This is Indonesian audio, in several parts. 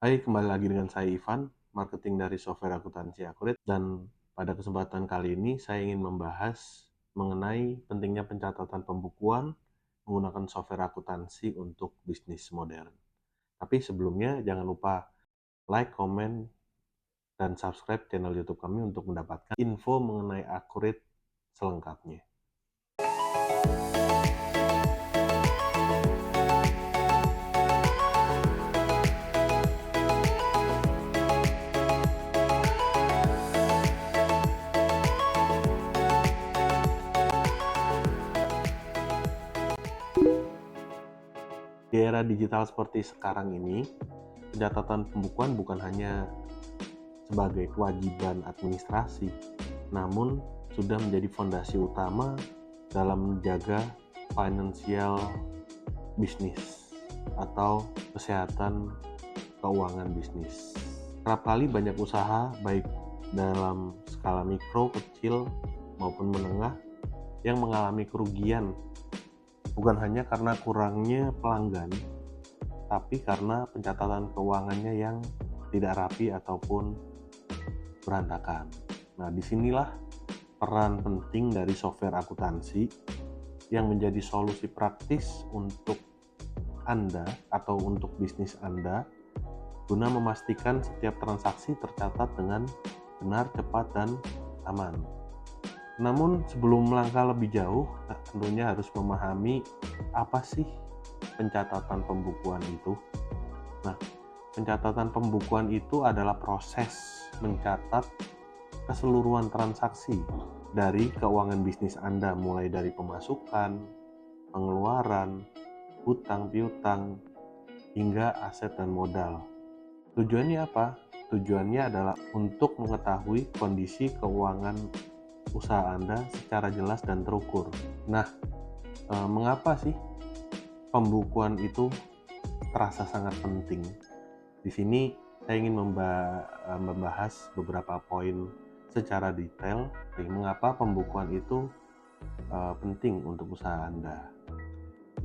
Hai, kembali lagi dengan saya Ivan, marketing dari software akuntansi Accurate, dan pada kesempatan kali ini saya ingin membahas mengenai pentingnya pencatatan pembukuan menggunakan software akuntansi untuk bisnis modern. Tapi sebelumnya jangan lupa like, comment, dan subscribe channel YouTube kami untuk mendapatkan info mengenai Accurate selengkapnya. Di era digital seperti sekarang ini, pencatatan pembukuan bukan hanya sebagai kewajiban administrasi, namun sudah menjadi fondasi utama dalam menjaga financial bisnis atau kesehatan keuangan bisnis. Kerap kali banyak usaha, baik dalam skala mikro, kecil, maupun menengah, yang mengalami kerugian bukan hanya karena kurangnya pelanggan, tapi karena pencatatan keuangannya yang tidak rapi ataupun berantakan. Nah, disinilah peran penting dari software akuntansi yang menjadi solusi praktis untuk Anda atau untuk bisnis Anda guna memastikan setiap transaksi tercatat dengan benar, cepat, dan aman. Namun sebelum melangkah lebih jauh, tentunya harus memahami apa sih pencatatan pembukuan itu. Nah, pencatatan pembukuan itu adalah proses mencatat keseluruhan transaksi dari keuangan bisnis Anda, mulai dari pemasukan, pengeluaran, hutang piutang, hingga aset dan modal. Tujuannya apa? Tujuannya adalah untuk mengetahui kondisi keuangan usaha Anda secara jelas dan terukur. Nah, mengapa sih pembukuan itu terasa sangat penting? Di sini saya ingin membahas beberapa poin secara detail mengapa pembukuan itu penting untuk usaha Anda.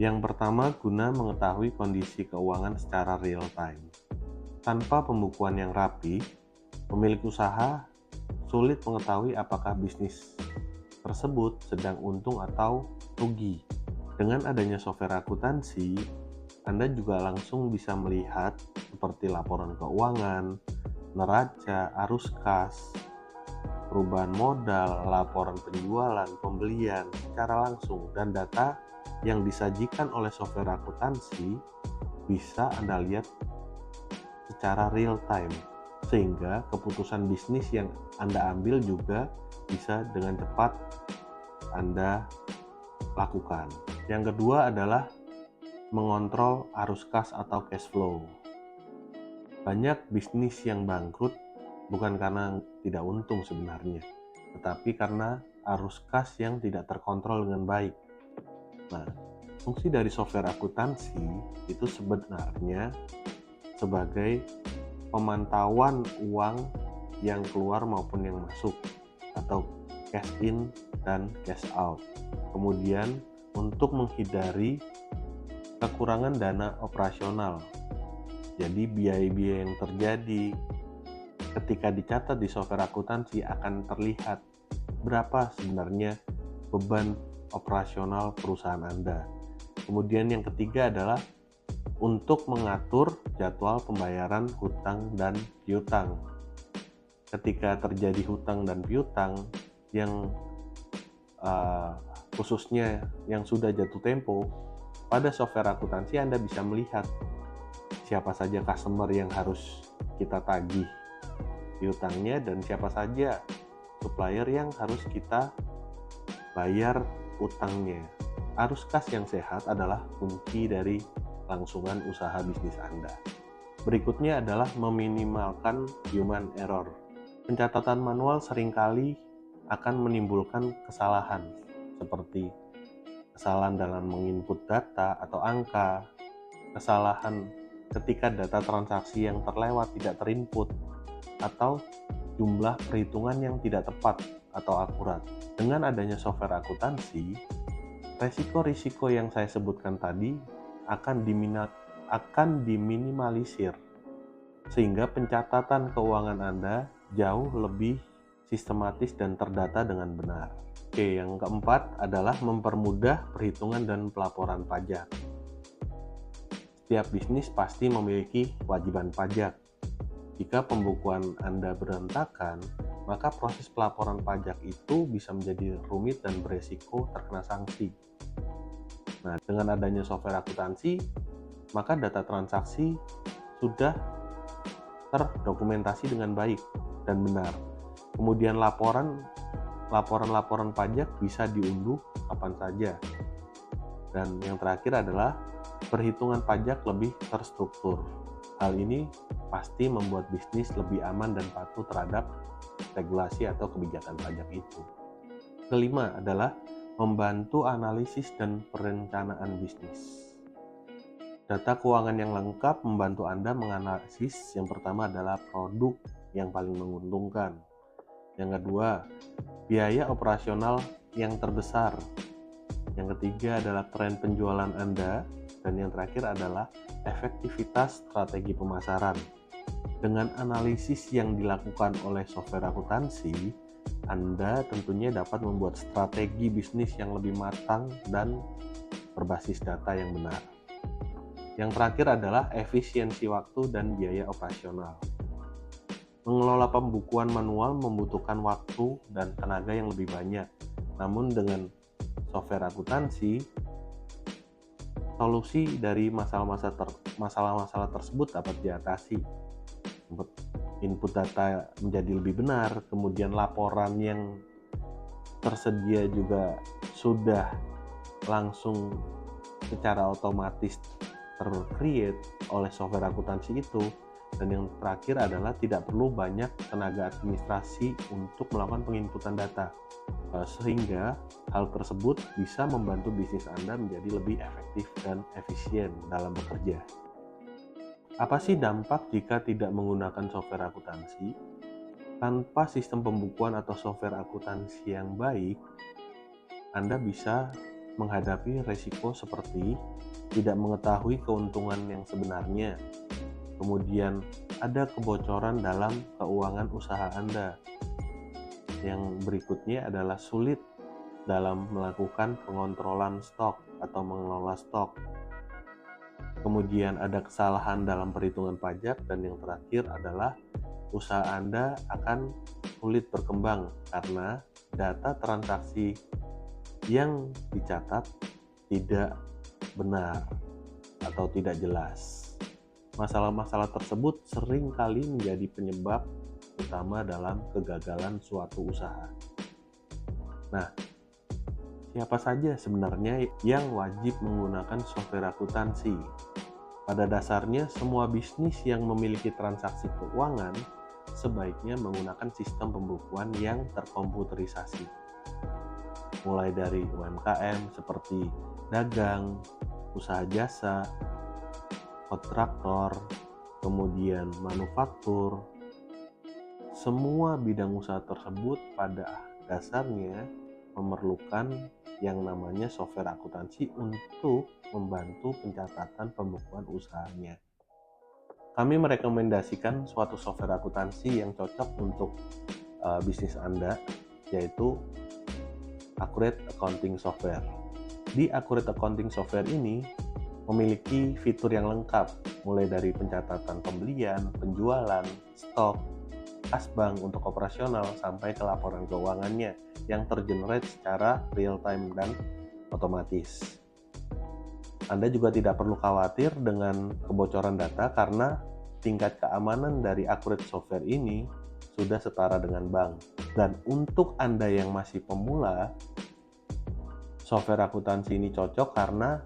Yang pertama, guna mengetahui kondisi keuangan secara real time. Tanpa pembukuan yang rapi, pemilik usaha sulit mengetahui apakah bisnis tersebut sedang untung atau rugi. Dengan adanya software akuntansi, Anda juga langsung bisa melihat seperti laporan keuangan, neraca, arus kas, perubahan modal, laporan penjualan, pembelian secara langsung, dan data yang disajikan oleh software akuntansi bisa Anda lihat secara real time, sehingga keputusan bisnis yang Anda ambil juga bisa dengan cepat Anda lakukan. Yang kedua adalah mengontrol arus kas atau cash flow. Banyak bisnis yang bangkrut bukan karena tidak untung sebenarnya, tetapi karena arus kas yang tidak terkontrol dengan baik. Nah, fungsi dari software akuntansi itu sebenarnya sebagai pemantauan uang yang keluar maupun yang masuk, atau cash in dan cash out. Kemudian untuk menghindari kekurangan dana operasional, jadi biaya-biaya yang terjadi ketika dicatat di software akuntansi akan terlihat berapa sebenarnya beban operasional perusahaan Anda. Kemudian yang ketiga adalah untuk mengatur jadwal pembayaran hutang dan piutang. Ketika terjadi hutang dan piutang yang khususnya yang sudah jatuh tempo, pada software akuntansi Anda bisa melihat siapa saja customer yang harus kita tagih piutangnya dan siapa saja supplier yang harus kita bayar utangnya. Arus kas yang sehat adalah kunci dari kelangsungan usaha bisnis Anda. Berikutnya adalah meminimalkan human error. Pencatatan manual seringkali akan menimbulkan kesalahan, seperti kesalahan dalam menginput data atau angka, kesalahan ketika data transaksi yang terlewat tidak terinput, atau jumlah perhitungan yang tidak tepat atau akurat. Dengan adanya software akuntansi, resiko-risiko yang saya sebutkan tadi akan diminimalisir sehingga pencatatan keuangan Anda jauh lebih sistematis dan terdata dengan benar. Oke, yang keempat adalah mempermudah perhitungan dan pelaporan pajak. Setiap bisnis pasti memiliki kewajiban pajak. Jika pembukuan Anda berantakan, maka proses pelaporan pajak itu bisa menjadi rumit dan beresiko terkena sanksi. Nah, dengan adanya software akuntansi, maka data transaksi sudah terdokumentasi dengan baik dan benar. Kemudian laporan pajak bisa diunduh kapan saja. Dan yang terakhir adalah perhitungan pajak lebih terstruktur. Hal ini pasti membuat bisnis lebih aman dan patuh terhadap regulasi atau kebijakan pajak itu. Kelima adalah membantu analisis dan perencanaan bisnis. Data keuangan yang lengkap membantu Anda menganalisis. Yang pertama adalah produk yang paling menguntungkan. Yang kedua, biaya operasional yang terbesar. Yang ketiga adalah tren penjualan Anda. Dan yang terakhir adalah efektivitas strategi pemasaran. Dengan analisis yang dilakukan oleh software akuntansi, Anda tentunya dapat membuat strategi bisnis yang lebih matang dan berbasis data yang benar. Yang terakhir adalah efisiensi waktu dan biaya operasional. Mengelola pembukuan manual membutuhkan waktu dan tenaga yang lebih banyak. Namun dengan software akuntansi, solusi dari masalah-masalah tersebut dapat diatasi. Input data menjadi lebih benar, kemudian laporan yang tersedia juga sudah langsung secara otomatis tercreate oleh software akuntansi itu. Dan yang terakhir adalah tidak perlu banyak tenaga administrasi untuk melakukan penginputan data, sehingga hal tersebut bisa membantu bisnis Anda menjadi lebih efektif dan efisien dalam bekerja. Apa sih dampak jika tidak menggunakan software akuntansi? Tanpa sistem pembukuan atau software akuntansi yang baik, Anda bisa menghadapi resiko seperti tidak mengetahui keuntungan yang sebenarnya. Kemudian ada kebocoran dalam keuangan usaha Anda. Yang berikutnya adalah sulit dalam melakukan pengontrolan stok atau mengelola stok. Kemudian ada kesalahan dalam perhitungan pajak, dan yang terakhir adalah usaha Anda akan sulit berkembang karena data transaksi yang dicatat tidak benar atau tidak jelas. Masalah-masalah tersebut sering kali menjadi penyebab utama dalam kegagalan suatu usaha. Nah, siapa saja sebenarnya yang wajib menggunakan software akuntansi? Pada dasarnya, semua bisnis yang memiliki transaksi keuangan sebaiknya menggunakan sistem pembukuan yang terkomputerisasi. Mulai dari UMKM seperti dagang, usaha jasa, kontraktor, kemudian manufaktur. Semua bidang usaha tersebut pada dasarnya memerlukan yang namanya software akuntansi untuk membantu pencatatan pembukuan usahanya. Kami merekomendasikan suatu software akuntansi yang cocok untuk bisnis Anda, yaitu Accurate Accounting Software. Di Accurate Accounting Software ini memiliki fitur yang lengkap, mulai dari pencatatan pembelian, penjualan, stok, kas bank untuk operasional, sampai ke laporan keuangannya yang tergenerate secara real time dan otomatis. Anda juga tidak perlu khawatir dengan kebocoran data karena tingkat keamanan dari Accurate Software ini sudah setara dengan bank. Dan untuk Anda yang masih pemula, software akuntansi ini cocok karena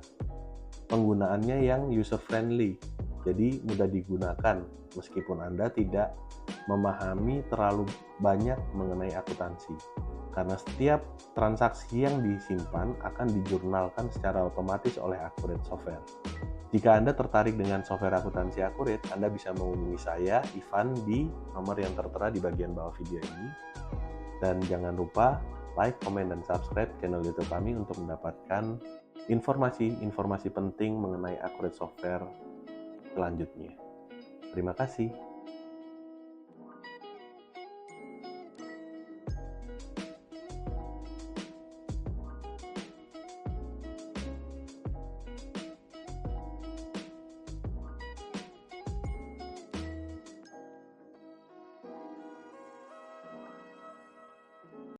penggunaannya yang user friendly, jadi mudah digunakan meskipun Anda tidak memahami terlalu banyak mengenai akuntansi, karena setiap transaksi yang disimpan akan dijurnalkan secara otomatis oleh Accurate Software. Jika Anda tertarik dengan software akuntansi Accurate, Anda bisa menghubungi saya, Ivan, di nomor yang tertera di bagian bawah video ini. Dan jangan lupa like, komen, dan subscribe channel YouTube kami untuk mendapatkan informasi penting mengenai Accurate Software selanjutnya. Terima kasih.